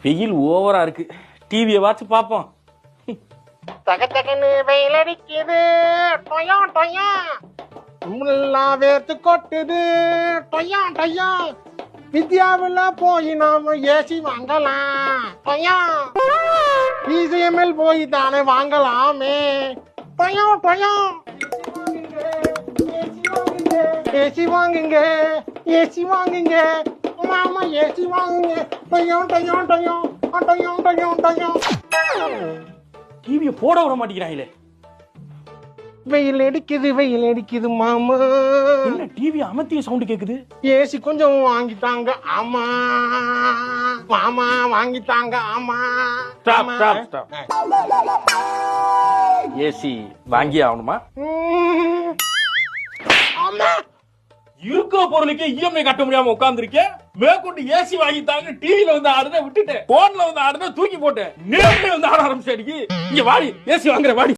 வெயில் ஓவரா இருக்கு, டிவியை வாச்சு பாப்போம். தக தகன்னு வெயில் அடிக்குது, டொயா டொயா உள்ளெல்லாம் வேர்த்து கொட்டுது, டொயா டொயா வித்யாவில் போய் நாம ஏசி வாங்கலாம், டொயா பிசிஎம்எல் போய் தானே வாங்கலாமே, டொயா டொயா ஏசி வாங்குங்க ஏசி வாங்குங்க மாமா ஏசி வாங்குங்க, டொயா டொயா டொயா டொயா டொயா டொயா. டிவியை போட விட மாட்டேங்கிறாங்களே. வெயில் அடிக்குது மாமா. என்ன டிவி அமர்த்திய சவுண்ட் கேக்குது? ஏசி கொஞ்சம் வாங்கிட்டாங்க ஆமா மாமா, வாங்கிட்டாங்க ஆமா. Stop stop stop. ஏசி வாங்கி ஆகணுமா? ஆமா. இருக்கிற பொருளுக்கு இஎம்ஐ கட்ட முடியாம உட்கார்ந்துருக்கேன். மேற்கொண்டு ஏசி வாங்கிட்டாங்க, டிவில வந்து ஆடுறத விட்டுட்டேன், போன்ல வந்து ஆடுறத தூக்கி போட்டேன், நேர்ல வந்து ஆட ஆரம்பிச்சு. இங்க வாடி, ஏசி வாங்குற வாடி.